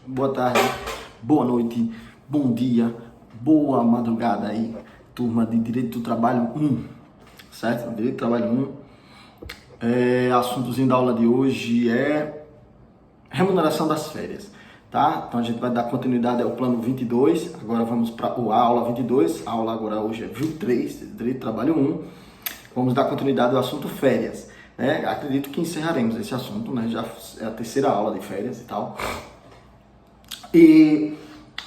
boa tarde, boa noite, bom dia, boa madrugada aí, turma de Direito do Trabalho 1, certo? Direito do Trabalho 1, assuntozinho da aula de hoje é remuneração das férias, tá? Então a gente vai dar continuidade ao plano 22, agora vamos para a aula 22, a aula agora hoje é 23, Direito do Trabalho 1, vamos dar continuidade ao assunto férias, né? Acredito que encerraremos esse assunto, né? Já é a terceira aula de férias e tal. E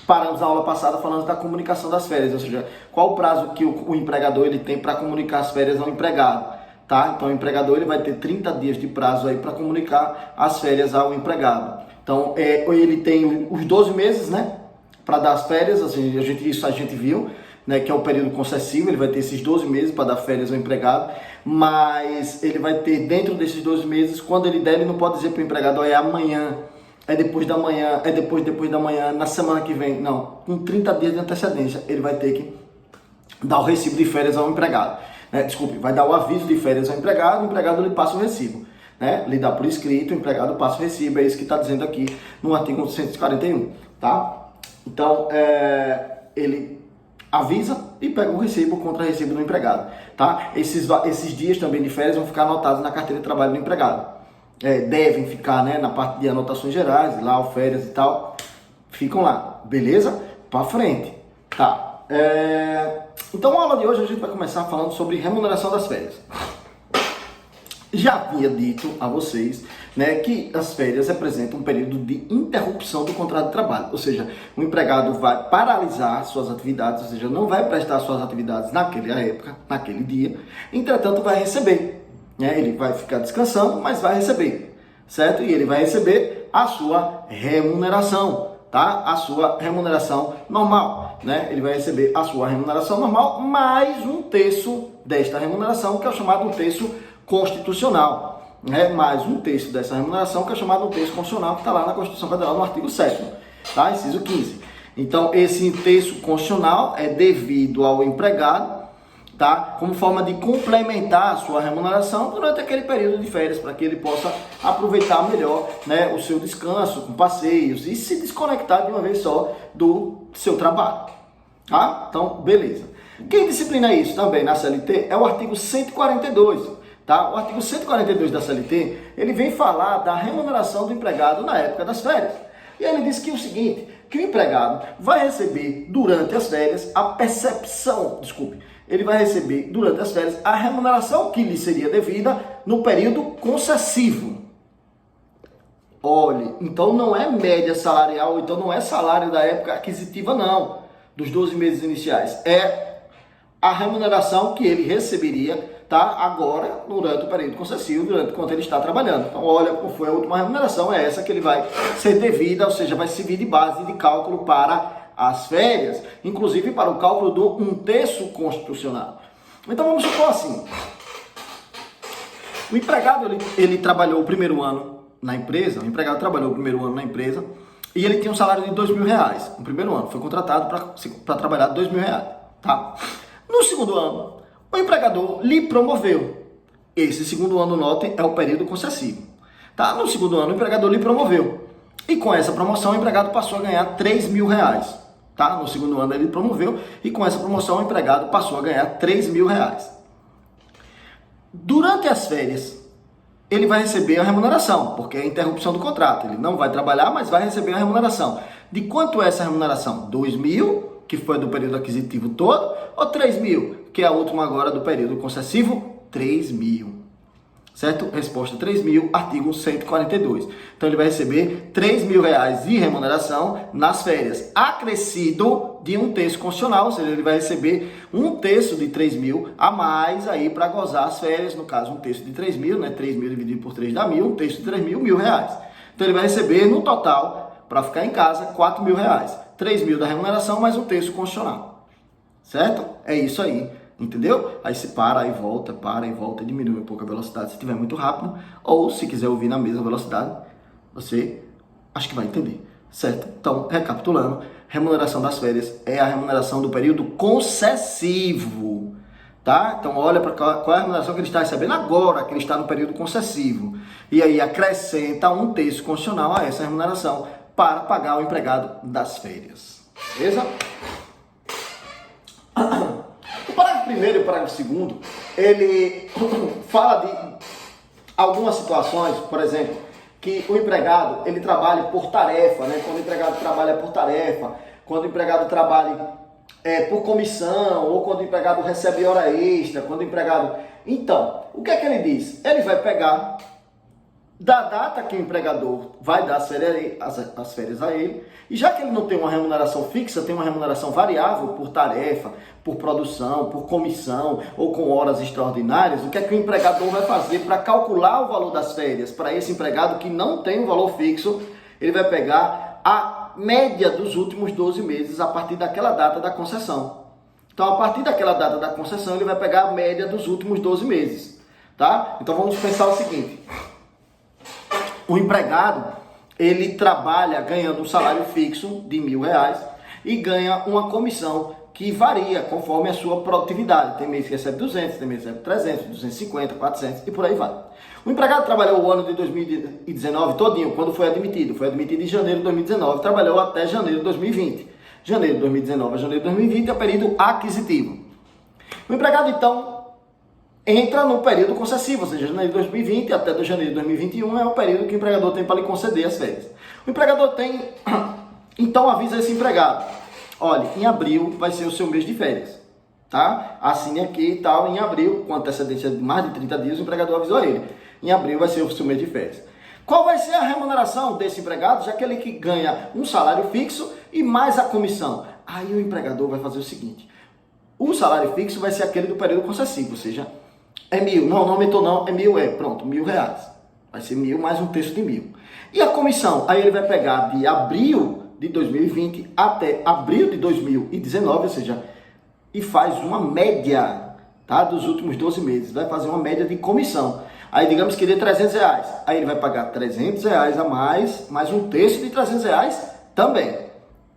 paramos a aula passada falando da comunicação das férias, ou seja, qual o prazo que o empregador ele tem para comunicar as férias ao empregado, tá? Então o empregador ele vai ter 30 dias de prazo aí para comunicar as férias ao empregado. Então ele tem os 12 meses, né, para dar as férias, assim, isso a gente viu, né, que é o período concessivo, ele vai ter esses 12 meses para dar férias ao empregado, mas ele vai ter dentro desses 12 meses, quando ele der, ele não pode dizer para o empregado, é amanhã, é depois da manhã, é depois da manhã, na semana que vem. Não, com 30 dias de antecedência, ele vai ter que dar o recibo de férias ao empregado. Desculpe, vai dar o aviso de férias ao empregado, o empregado lhe passa o recibo. Né? Lhe dá por escrito, o empregado passa o recibo, é isso que está dizendo aqui no artigo 141. Tá? Então, ele avisa e pega o recibo contra recibo do empregado. Tá? Esses dias também de férias vão ficar anotados na carteira de trabalho do empregado. Devem ficar, né, na parte de anotações gerais, lá, férias e tal, ficam lá, beleza? Para frente, tá? Então, a aula de hoje a gente vai começar falando sobre remuneração das férias. Já havia dito a vocês, né, que as férias representam um período de interrupção do contrato de trabalho, ou seja, o empregado vai paralisar suas atividades, ou seja, não vai prestar suas atividades naquela época, naquele dia, entretanto vai receber. Ele vai ficar descansando, mas vai receber, certo? E ele vai receber a sua remuneração, tá? A sua remuneração normal, né? Ele vai receber a sua remuneração normal, mais um terço desta remuneração, que é o chamado terço constitucional, né? Mais um terço dessa remuneração, que é chamado terço constitucional, que está lá na Constituição Federal, no artigo 7º, tá? Inciso 15. Então, esse terço constitucional é devido ao empregado, tá? Como forma de complementar a sua remuneração durante aquele período de férias, para que ele possa aproveitar melhor, né, o seu descanso, com passeios e se desconectar de uma vez só do seu trabalho. Tá? Então, beleza. Quem disciplina isso também na CLT é o artigo 142. Tá? O artigo 142 da CLT, ele vem falar da remuneração do empregado na época das férias. E ele diz que o seguinte, que o empregado vai receber durante as férias ele vai receber durante as férias a remuneração que lhe seria devida no período concessivo. Olhe, então não é média salarial, então não é salário da época aquisitiva não, dos 12 meses iniciais. É a remuneração que ele receberia, tá, agora, durante o período concessivo, durante quando ele está trabalhando. Então, olha, qual foi a última remuneração, é essa que ele vai ser devida, ou seja, vai servir de base de cálculo para as férias, inclusive para o cálculo do um terço constitucional. Então, vamos supor assim, o empregado, ele trabalhou o primeiro ano na empresa, e ele tinha um salário de R$2.000 no primeiro ano, foi contratado para trabalhar R$2.000, tá? No segundo ano, o empregador lhe promoveu. Esse segundo ano, notem, é o período concessivo. Tá? No segundo ano, o empregador lhe promoveu. E com essa promoção, o empregado passou a ganhar R$3.000. Tá? No segundo ano, ele promoveu. E com essa promoção, o empregado passou a ganhar R$3.000. Durante as férias, ele vai receber a remuneração, porque é a interrupção do contrato. Ele não vai trabalhar, mas vai receber a remuneração. De quanto é essa remuneração? R$2.000, que foi do período aquisitivo todo, ou R$3.000, que é a última agora do período concessivo? R$3.000. Certo? Resposta R$3.000, artigo 142. Então ele vai receber R$3.000 de remuneração nas férias, acrescido de um terço constitucional, ou seja, ele vai receber um terço de R$3.000 a mais aí para gozar as férias, no caso um terço de R$3.000, né? 3.000 dividido por 3 dá 1.000, um terço de R$3.000, R$1.000. Então ele vai receber no total, para ficar em casa, R$4.000. R$3.000 da remuneração mais um terço constitucional. Certo? É isso aí. Entendeu? Aí você para e volta, e diminui um pouco a velocidade se estiver muito rápido, ou se quiser ouvir na mesma velocidade, você acho que vai entender, certo? Então, recapitulando, remuneração das férias é a remuneração do período concessivo, tá? Então, olha para qual é a remuneração que ele está recebendo agora, que ele está no período concessivo, e aí acrescenta um terço constitucional a essa remuneração para pagar o empregado das férias. Beleza? O parágrafo primeiro e o parágrafo segundo, ele fala de algumas situações, por exemplo, que o empregado, ele trabalha por tarefa, né? Quando o empregado trabalha por tarefa, quando o empregado trabalha por comissão, ou quando o empregado recebe hora extra, quando o empregado... Então, o que é que ele diz? Ele vai pegar da data que o empregador vai dar as férias a ele, e já que ele não tem uma remuneração fixa, tem uma remuneração variável por tarefa, por produção, por comissão ou com horas extraordinárias, o que é que o empregador vai fazer para calcular o valor das férias? Para esse empregado que não tem um valor fixo, ele vai pegar a média dos últimos 12 meses a partir daquela data da concessão. Então, a partir daquela data da concessão, ele vai pegar a média dos últimos 12 meses, tá? Então, vamos pensar o seguinte. O empregado, ele trabalha ganhando um salário fixo de R$1.000 e ganha uma comissão que varia conforme a sua produtividade. Tem mês que recebe 200, tem mês que recebe 300, 250, 400 e por aí vai. O empregado trabalhou o ano de 2019 todinho, quando foi admitido. Foi admitido em janeiro de 2019, trabalhou até janeiro de 2020. Janeiro de 2019 a janeiro de 2020 é o período aquisitivo. O empregado, então, entra no período concessivo, ou seja, janeiro de 2020 até de janeiro de 2021 é o período que o empregador tem para lhe conceder as férias. O empregador tem, então avisa esse empregado, olha, em abril vai ser o seu mês de férias, tá? Assine aqui e tal, em abril, com antecedência de mais de 30 dias, o empregador avisou a ele, em abril vai ser o seu mês de férias. Qual vai ser a remuneração desse empregado, já que ele que ganha um salário fixo e mais a comissão? Aí o empregador vai fazer o seguinte, o salário fixo vai ser aquele do período concessivo, ou seja, é 1.000, não aumentou não, é 1.000, pronto, R$1.000. Vai ser 1.000 mais um terço de 1.000. E a comissão? Aí ele vai pegar de abril de 2020 até abril de 2019, ou seja, e faz uma média, tá, dos últimos 12 meses. Vai fazer uma média de comissão. Aí digamos que dê R$300. Aí ele vai pagar R$300 a mais um terço de R$300 também,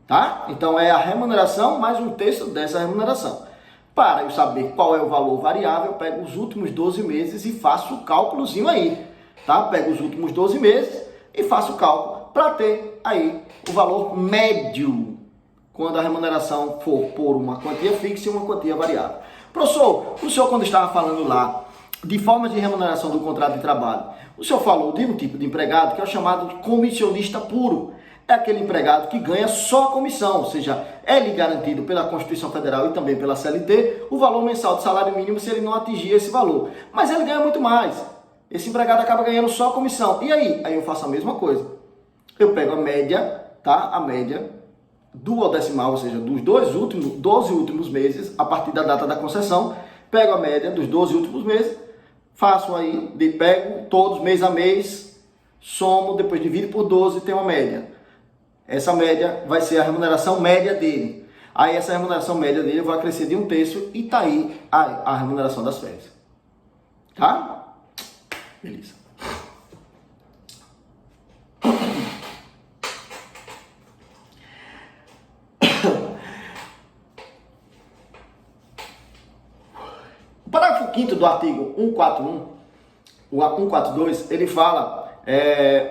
tá? Então é a remuneração mais um terço dessa remuneração. Para eu saber qual é o valor variável, eu pego os últimos 12 meses e faço o cálculozinho aí, tá? Pego os últimos 12 meses e faço o cálculo para ter aí o valor médio, quando a remuneração for por uma quantia fixa e uma quantia variável. Professor, o senhor quando estava falando lá de formas de remuneração do contrato de trabalho, o senhor falou de um tipo de empregado que é o chamado de comissionista puro. É aquele empregado que ganha só a comissão, ou seja, é-lhe garantido pela Constituição Federal e também pela CLT o valor mensal de salário mínimo se ele não atingir esse valor. Mas ele ganha muito mais. Esse empregado acaba ganhando só a comissão. E aí? Aí eu faço a mesma coisa. Eu pego a média, tá? A média duodecimal, ou seja, dos 12 últimos meses, a partir da data da concessão, pego a média dos 12 últimos meses, faço aí, pego todos mês a mês, somo, depois divido por 12 e tenho uma média. Essa média vai ser a remuneração média dele. Aí essa remuneração média dele vai crescer de um terço e tá aí a remuneração das férias. Tá? Beleza. O parágrafo 5º do artigo 141, o 142, ele fala...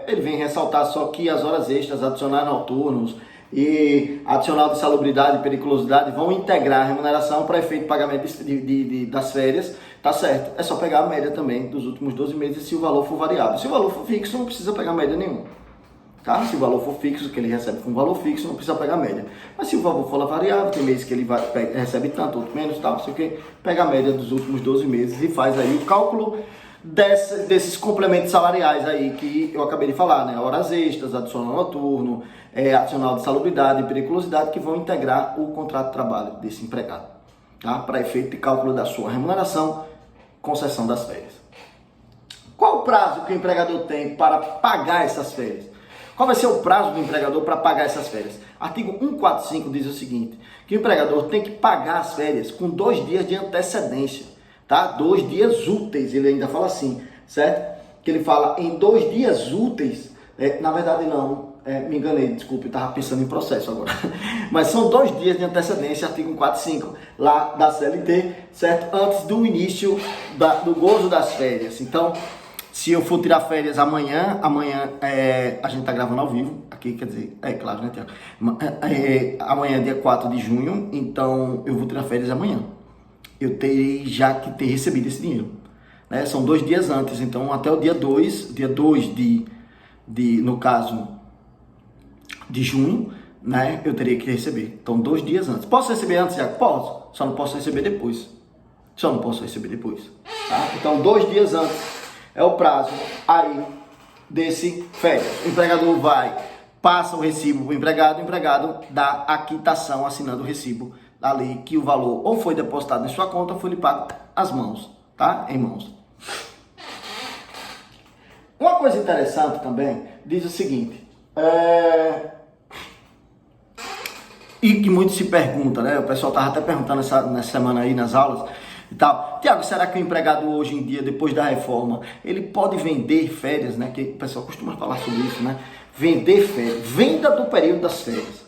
ele vem ressaltar só que as horas extras, adicionais noturnos e adicional de salubridade e periculosidade vão integrar a remuneração para efeito de pagamento das férias, tá certo? É só pegar a média também dos últimos 12 meses se o valor for variável. Se o valor for fixo, não precisa pegar média nenhuma, tá? Se o valor for fixo, que ele recebe com valor fixo, não precisa pegar média. Mas se o valor for variável, tem mês que ele recebe tanto, outro menos, tal, não sei o que, pega a média dos últimos 12 meses e faz aí o cálculo desses complementos salariais aí que eu acabei de falar, né? Horas extras, adicional noturno, adicional de salubridade e periculosidade que vão integrar o contrato de trabalho desse empregado, tá? Para efeito de cálculo da sua remuneração, concessão das férias. Qual o prazo que o empregador tem para pagar essas férias? Qual vai ser o prazo do empregador para pagar essas férias? Artigo 145 diz o seguinte, que o empregador tem que pagar as férias com 2 dias de antecedência. Tá? 2 dias úteis, ele ainda fala assim, certo? Que ele fala em 2 dias úteis, na verdade não, me enganei, desculpe, eu estava pensando em processo agora. Mas são 2 dias de antecedência, artigo 145, lá da CLT, certo? Antes do início do gozo das férias. Então, Se eu for tirar férias amanhã a gente tá gravando ao vivo, aqui quer dizer, é claro, né, Tiago? Amanhã é dia 4 de junho, então eu vou tirar férias amanhã. Eu terei já que ter recebido esse dinheiro, né? São 2 dias antes, então até o dia 2 no caso, de junho, né, eu teria que receber. Então 2 dias antes. Posso receber antes, Tiago? Posso, só não posso receber depois. Tá? Então 2 dias antes é o prazo aí desse férias. O empregador passa o recibo para o empregado dá a quitação assinando o recibo ali que o valor ou foi depositado em sua conta ou foi lhe pago às mãos, tá? Em mãos. Uma coisa interessante também diz o seguinte, e que muito se pergunta, né? O pessoal estava até perguntando nessa semana aí nas aulas e tal. Tiago, será que o empregado hoje em dia, depois da reforma, ele pode vender férias, né? Que o pessoal costuma falar sobre isso, né? Vender férias, venda do período das férias.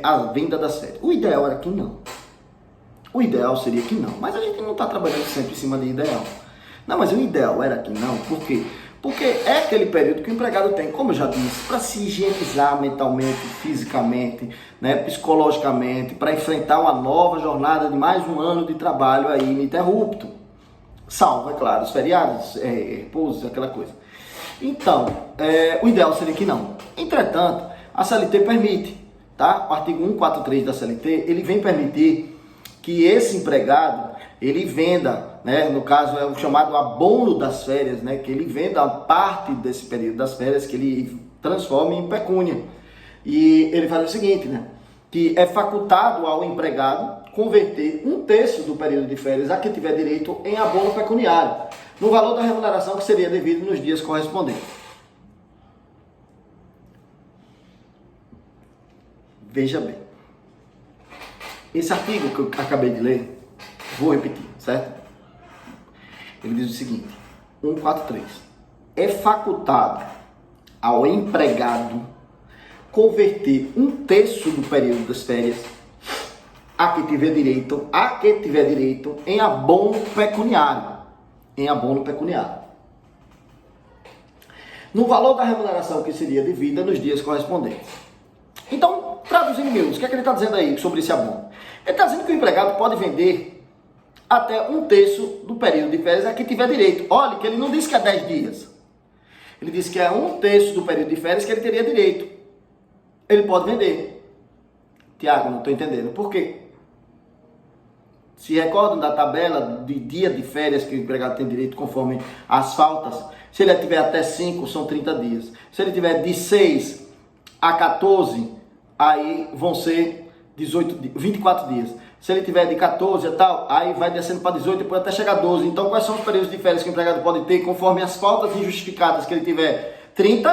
A venda das férias. O ideal era que não. O ideal seria que não. Mas a gente não está trabalhando sempre em cima de ideal. Não, mas o ideal era que não. Por quê? Porque é aquele período que o empregado tem, como eu já disse, para se higienizar mentalmente, fisicamente, né, psicologicamente, para enfrentar uma nova jornada de mais um ano de trabalho aí ininterrupto. Salvo, é claro, os feriados, repousos, aquela coisa. Então, o ideal seria que não. Entretanto, a CLT permite, tá? O artigo 143 da CLT, ele vem permitir que esse empregado, ele venda, né, no caso é o chamado abono das férias, né, que ele venda a parte desse período das férias, que ele transforme em pecúnia. E ele faz o seguinte, né, que é facultado ao empregado converter 1/3 do período de férias a que tiver direito em abono pecuniário, no valor da remuneração que seria devido nos dias correspondentes. Veja bem, esse artigo que eu acabei de ler, vou repetir, certo? Ele diz o seguinte, 143, é facultado ao empregado converter 1/3 do período das férias a que tiver direito em abono pecuniário, no valor da remuneração que seria devida nos dias correspondentes. Então, traduzindo em miúdos, o que é que ele está dizendo aí sobre esse abono? Ele está dizendo que o empregado pode vender até 1/3 do período de férias a que tiver direito. Olha, que ele não disse que é 10 dias. Ele disse que é 1/3 do período de férias que ele teria direito. Ele pode vender. Tiago, não estou entendendo. Por quê? Se recordam da tabela de dia de férias que o empregado tem direito conforme as faltas? Se ele tiver até 5, são 30 dias. Se ele tiver de 6 a 14, aí vão ser 24 dias. Se ele tiver de 14 e tal, aí vai descendo para 18, depois até chegar a 12. Então, quais são os períodos de férias que o empregado pode ter conforme as faltas injustificadas que ele tiver? 30,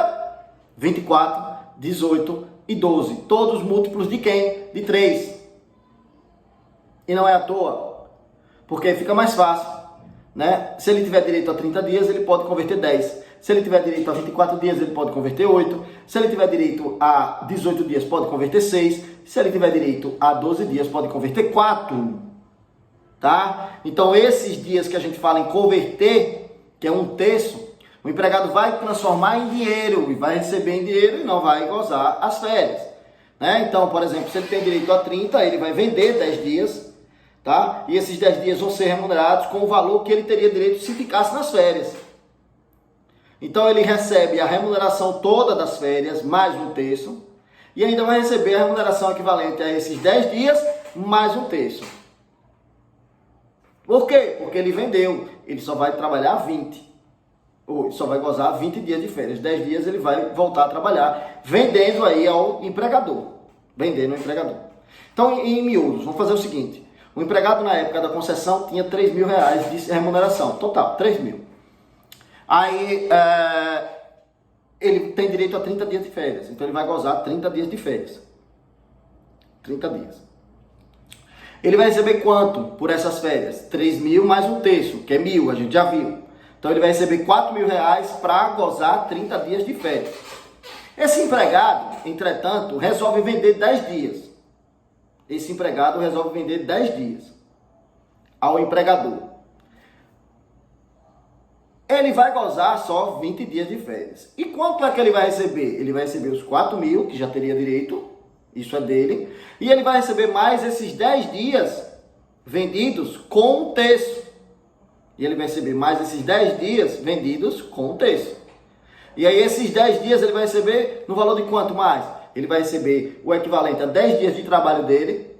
24, 18 e 12. Todos múltiplos de quem? De 3. E não é à toa, porque aí fica mais fácil, né? Se ele tiver direito a 30 dias, ele pode converter 10. Se ele tiver direito a 24 dias, ele pode converter 8. Se ele tiver direito a 18 dias, pode converter 6. Se ele tiver direito a 12 dias, pode converter 4. Tá? Então, esses dias que a gente fala em converter, que é 1/3, o empregado vai transformar em dinheiro e vai receber em dinheiro e não vai gozar as férias. Né? Então, por exemplo, se ele tem direito a 30, ele vai vender 10 dias, tá? E esses 10 dias vão ser remunerados com o valor que ele teria direito se ficasse nas férias. Então ele recebe a remuneração toda das férias, mais 1/3, e ainda vai receber a remuneração equivalente a esses 10 dias, mais 1/3. Por quê? Porque ele vendeu, ele só vai trabalhar 20, ou só vai gozar 20 dias de férias. 10 dias ele vai voltar a trabalhar, vendendo aí ao empregador. Então, em miúdos, vamos fazer o seguinte, o empregado na época da concessão tinha R$3.000 de remuneração, total, 3 mil. Aí, ele tem direito a 30 dias de férias. Então, ele vai gozar 30 dias de férias. 30 dias. Ele vai receber quanto por essas férias? 3 mil mais 1/3, que é 1.000, a gente já viu. Então, ele vai receber R$4.000 para gozar 30 dias de férias. Esse empregado, entretanto, resolve vender 10 dias. Esse empregado resolve vender 10 dias ao empregador. ele vai gozar só 20 dias de férias. E quanto é que ele vai receber? Ele vai receber os 4 mil, que já teria direito, isso é dele, e ele vai receber mais esses 10 dias vendidos com um terço. E ele vai receber mais esses 10 dias vendidos com um terço. E aí esses 10 dias ele vai receber no valor de quanto mais? Ele vai receber o equivalente a 10 dias de trabalho dele.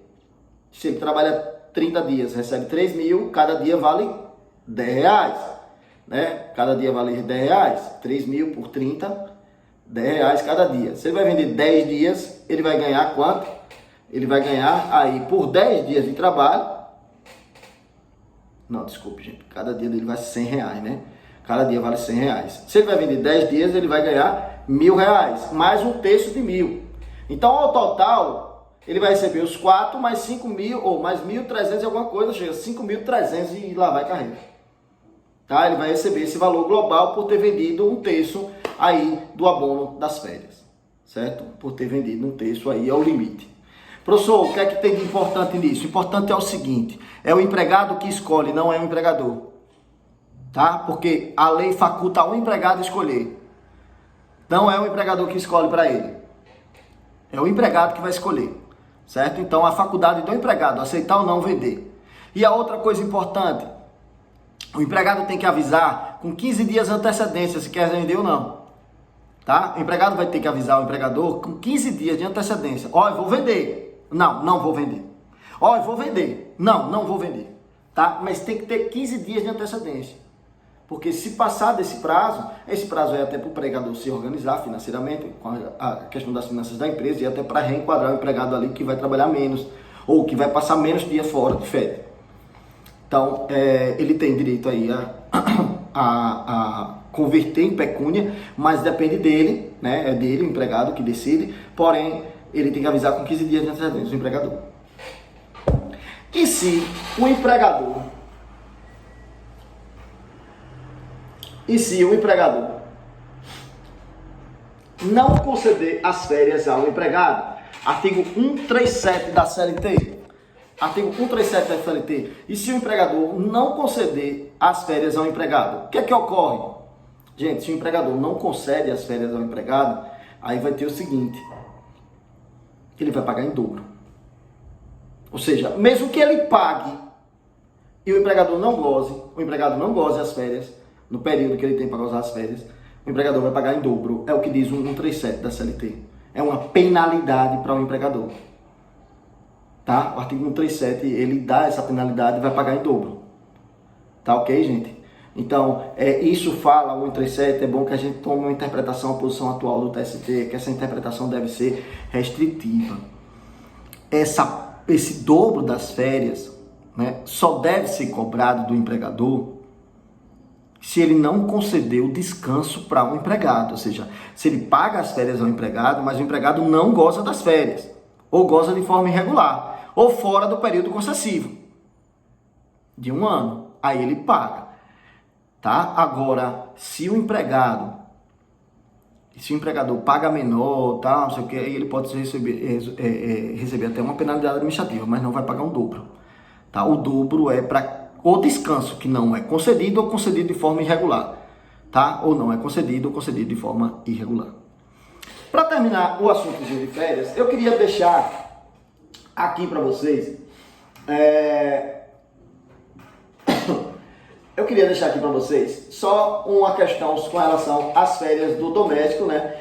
Se ele trabalha 30 dias, recebe 3 mil, cada dia vale 10 reais. Né? Cada dia vale 10 reais. 3 mil por 30, 10 reais cada dia. Se ele vai vender 10 dias, ele vai ganhar quanto? Ele vai ganhar aí por 10 dias de trabalho. Não, desculpe, gente. Cada dia dele vai ser 100 reais, né? Cada dia vale 100 reais. Se ele vai vender 10 dias, ele vai ganhar 1.000 reais, mais um terço de 1.000. Então, ao total, ele vai receber os 4 mais 5 mil, ou mais 1.300 e alguma coisa, chega a 5.300 e lá vai carreira. Tá? Ele vai receber esse valor global por ter vendido um terço aí do abono das férias. Certo? Por ter vendido um terço aí ao limite. Professor, o que é que tem de importante nisso? O importante é o seguinte, é o empregado que escolhe, não é o empregador. Tá? Porque a lei faculta o empregado escolher. Não é o empregador que escolhe para ele. É o empregado que vai escolher. Certo? Então, a faculdade do empregado, aceitar ou não vender. E a outra coisa importante, o empregado tem que avisar com 15 dias de antecedência se quer vender ou não. Tá? O empregado vai ter que avisar o empregador com 15 dias de antecedência. Ó, eu vou vender. Não, não vou vender. Ó, eu vou vender. Não, não vou vender. Tá? Mas tem que ter 15 dias de antecedência. Porque se passar desse prazo, esse prazo é até para o empregador se organizar financeiramente, com a questão das finanças da empresa, e até para reenquadrar o empregado ali que vai trabalhar menos, ou que vai passar menos dias fora de férias. Então, ele tem direito aí a converter em pecúnia, mas depende dele, né? É dele, o empregado, que decide, porém, ele tem que avisar com 15 dias de antecedência, o empregador. E se o empregador não conceder as férias ao empregado, artigo 137 da CLT, artigo 137 da CLT, e se o empregador não conceder as férias ao empregado, o que é que ocorre? Gente, se o empregador não concede as férias ao empregado, aí vai ter o seguinte, ele vai pagar em dobro. Ou seja, mesmo que ele pague e o empregado não goze as férias, no período que ele tem para gozar as férias, o empregador vai pagar em dobro. É o que diz o 137 da CLT. É uma penalidade para o empregador. Tá? O artigo 137, ele dá essa penalidade e vai pagar em dobro. Tá ok, gente? Então, isso fala, o 137, é bom que a gente tome uma interpretação, a posição atual do TST, que essa interpretação deve ser restritiva. Esse dobro das férias, né, só deve ser cobrado do empregador se ele não concedeu descanso para um empregado, ou seja, se ele paga as férias ao empregado, mas o empregado não goza das férias, ou goza de forma irregular, ou fora do período concessivo, de 1 ano, aí ele paga, tá? Agora, se o empregador paga menor, tá, não sei o que, aí ele pode receber até uma penalidade administrativa, mas não vai pagar um dobro, tá? O dobro é para o descanso que não é concedido ou concedido de forma irregular, tá? Ou não é concedido ou concedido de forma irregular. Para terminar o assunto de férias, eu queria deixar aqui para vocês, só uma questão com relação às férias do doméstico, né?